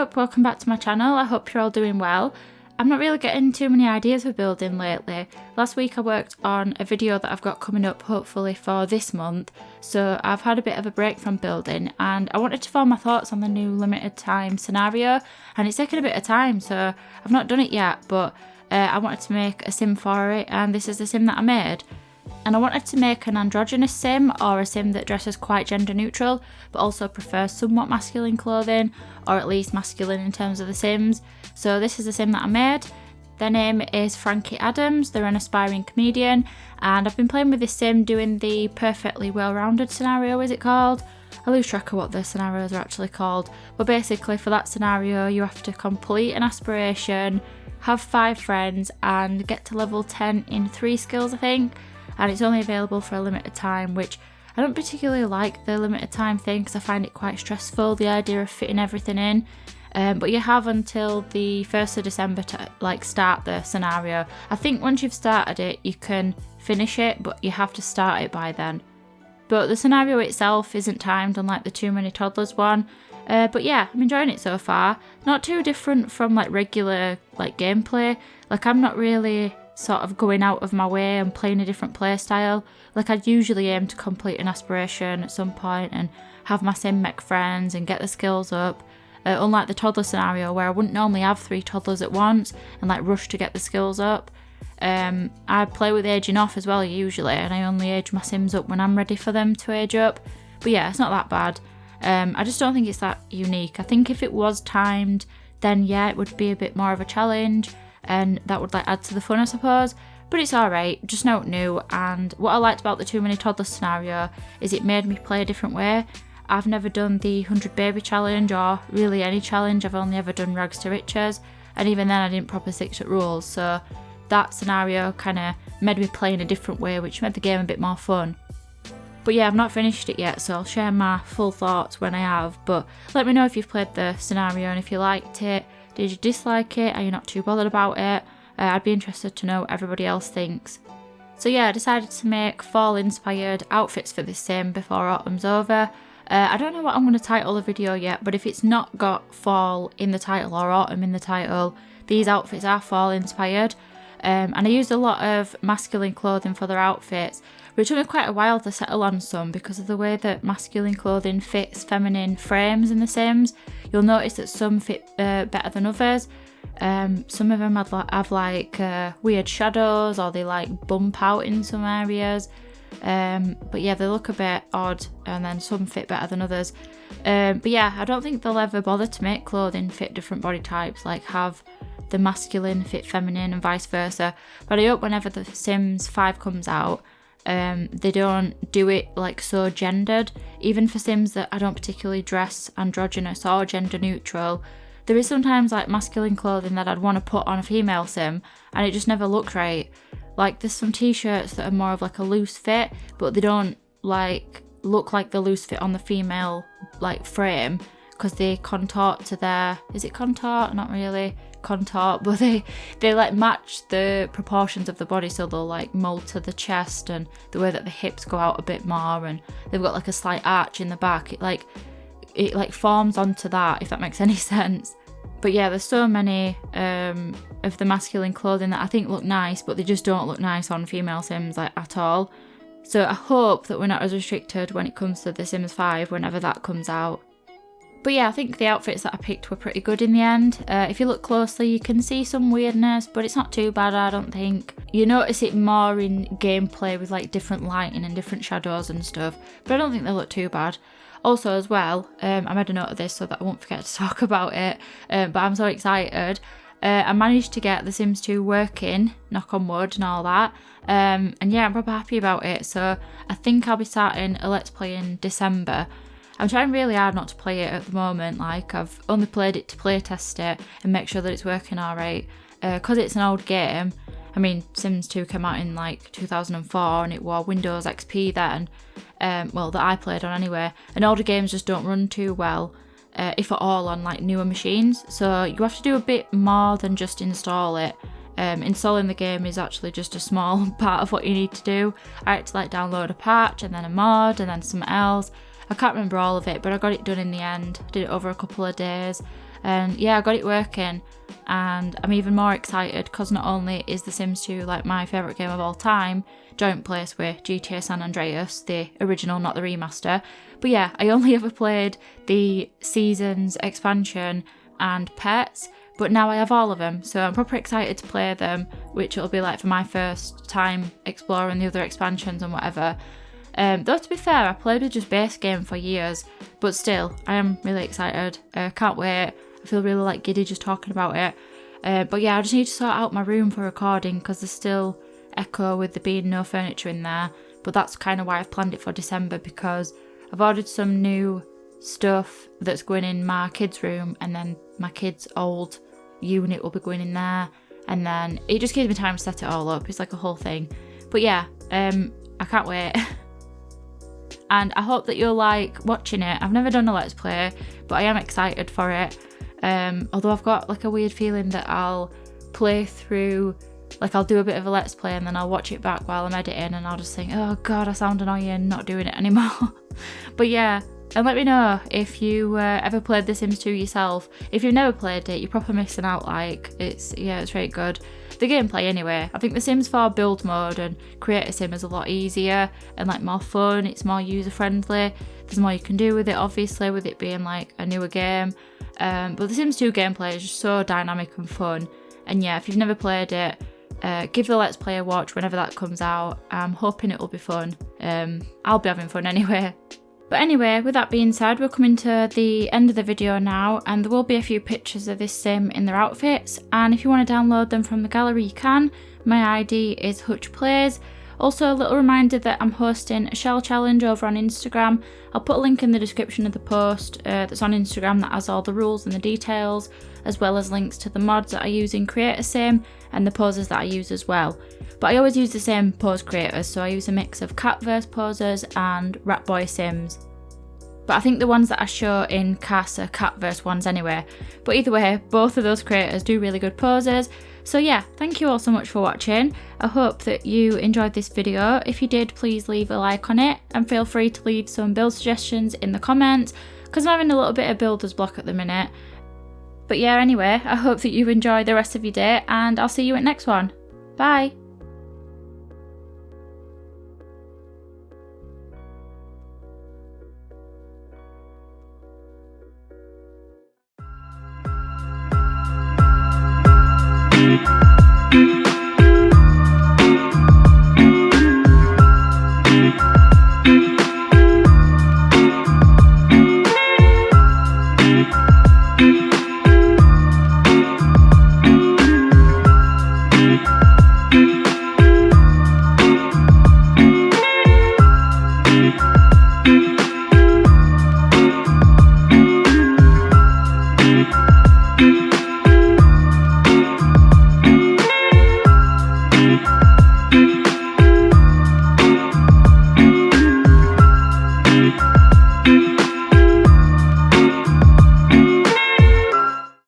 Eyup, welcome back to my channel. I hope you're all doing well. I'm not really getting too many ideas for building lately. Last week I worked on a video that I've got coming up hopefully for this month, so I've had a bit of a break from building and I wanted to form my thoughts on the new limited time scenario, and it's taken a bit of time, so I've not done it yet, but I wanted to make a sim for it, and this is the sim that I made. And I wanted to make an androgynous sim, or a sim that dresses quite gender neutral but also prefers somewhat masculine clothing, or at least masculine in terms of the sims. So this is the sim that I made. Their name is Frankie Adams, they're an aspiring comedian, and I've been playing with this sim doing the perfectly well-rounded scenario, is it called? I lose track of what the scenarios are actually called, but basically for that scenario you have to complete an aspiration, have 5 friends and get to level 10 in 3 skills I think. And it's only available for a limited time, which I don't particularly like the limited time thing because I find it quite stressful, the idea of fitting everything in. But you have until the 1st of December to start the scenario. I think once you've started it you can finish it, but you have to start it by then. But the scenario itself isn't timed, unlike the Too Many Toddlers one. But yeah, I'm enjoying it so far. Not too different from regular gameplay. I'm not really sort of going out of my way and playing a different play style. I'd usually aim to complete an aspiration at some point and have my sim mech friends and get the skills up. Unlike the toddler scenario where I wouldn't normally have 3 toddlers at once and rush to get the skills up. I play with aging off as well usually, and I only age my sims up when I'm ready for them to age up. But yeah, it's not that bad. I just don't think it's that unique. I think if it was timed, then yeah, it would be a bit more of a challenge, and that would add to the fun I suppose. But it's alright, just not new. And what I liked about the Too Many Toddlers scenario is it made me play a different way. I've never done the 100 baby challenge or really any challenge. I've only ever done rags to riches, and even then I didn't properly stick to rules, so that scenario kind of made me play in a different way, which made the game a bit more fun. But yeah, I've not finished it yet, so I'll share my full thoughts when I have. But let me know if you've played the scenario and if you liked it. Did you dislike it? Are you not too bothered about it? I'd be interested to know what everybody else thinks. So yeah, I decided to make fall inspired outfits for this sim before autumn's over. I don't know what I'm going to title the video yet, but if it's not got fall in the title or autumn in the title, these outfits are fall inspired. And I used a lot of masculine clothing for their outfits, which took me quite a while to settle on some because of the way that masculine clothing fits feminine frames in the Sims. You'll notice that some fit better than others. Some of them have weird shadows, or they bump out in some areas. But yeah, they look a bit odd, and then some fit better than others. But yeah, I don't think they'll ever bother to make clothing fit different body types, have the masculine fit feminine and vice versa. But I hope whenever the Sims 5 comes out, they don't do it so gendered. Even for Sims that I don't particularly dress androgynous or gender neutral, there is sometimes masculine clothing that I'd want to put on a female Sim and it just never looked right. There's some t-shirts that are more of a loose fit, but they don't look like the loose fit on the female frame, because they contort to their, is it contort? Not really contort, but they match the proportions of the body, so they'll mold to the chest and the way that the hips go out a bit more, and they've got a slight arch in the back. It forms onto that, if that makes any sense. But yeah, there's so many of the masculine clothing that I think look nice, but they just don't look nice on female Sims at all. So I hope that we're not as restricted when it comes to The Sims 5 whenever that comes out. But yeah, I think the outfits that I picked were pretty good in the end. If you look closely you can see some weirdness, but it's not too bad, I don't think. You notice it more in gameplay with different lighting and different shadows and stuff, but I don't think they look too bad. Also as well, I made a note of this so that I won't forget to talk about it, but I'm so excited. I managed to get The Sims 2 working, knock on wood and all that, and yeah, I'm proper happy about it. So I think I'll be starting a Let's Play in December. I'm trying really hard not to play it at the moment, I've only played it to play test it and make sure that it's working alright, because it's an old game. I mean, Sims 2 came out in 2004 and it was Windows XP then, well, that I played on anyway, and older games just don't run too well, if at all, on newer machines, so you have to do a bit more than just install it. Installing the game is actually just a small part of what you need to do. I had to download a patch and then a mod and then something else. I can't remember all of it, but I got it done in the end. I did it over a couple of days. And yeah, I got it working, and I'm even more excited because not only is The Sims 2 like my favourite game of all time, joint place with GTA San Andreas, the original, not the remaster, but yeah, I only ever played the Seasons expansion and Pets, but now I have all of them, so I'm proper excited to play them, which it'll be like for my first time exploring the other expansions and whatever. Though to be fair, I played with just base game for years, but still, I am really excited. Can't wait. I feel really like giddy just talking about it. But yeah, I just need to sort out my room for recording because there's still echo with there being no furniture in there. But that's kind of why I've planned it for December, because I've ordered some new stuff that's going in my kids' room, and then my kids' old unit will be going in there, and then it just gives me time to set it all up. It's like a whole thing. But yeah, I can't wait. And I hope that you'll like watching it. I've never done a Let's Play, but I am excited for it. Although I've got like a weird feeling that I'll play through, like I'll do a bit of a Let's Play and then I'll watch it back while I'm editing and I'll just think, oh god, I sound annoying, not doing it anymore. But yeah, and let me know if you ever played The Sims 2 yourself. If you've never played it, you're probably missing out. Like, it's really good. The gameplay anyway, I think The Sims 4 build mode and create a sim is a lot easier and like more fun. It's more user friendly. There's more you can do with it, obviously, with it being like a newer game. But The Sims 2 gameplay is just so dynamic and fun. And yeah, if you've never played it, give the Let's Play a watch whenever that comes out. I'm hoping it will be fun. I'll be having fun anyway. But anyway, with that being said, we're coming to the end of the video now, and there will be a few pictures of this sim in their outfits, and if you want to download them from the gallery, you can. My ID is HutchPlays. Also, a little reminder that I'm hosting a shell challenge over on Instagram. I'll put a link in the description of the post that's on Instagram that has all the rules and the details, as well as links to the mods that I use in Create a Sim and the poses that I use as well. But I always use the same pose creators, so I use a mix of Catverse poses and Rat Boy Sims. But I think the ones that I show in CAS are Catverse ones anyway. But either way, both of those creators do really good poses. So yeah, thank you all so much for watching. I hope that you enjoyed this video. If you did, please leave a like on it, and feel free to leave some build suggestions in the comments, because I'm having a little bit of builder's block at the minute. But yeah, anyway, I hope that you enjoy the rest of your day, and I'll see you at next one. Bye!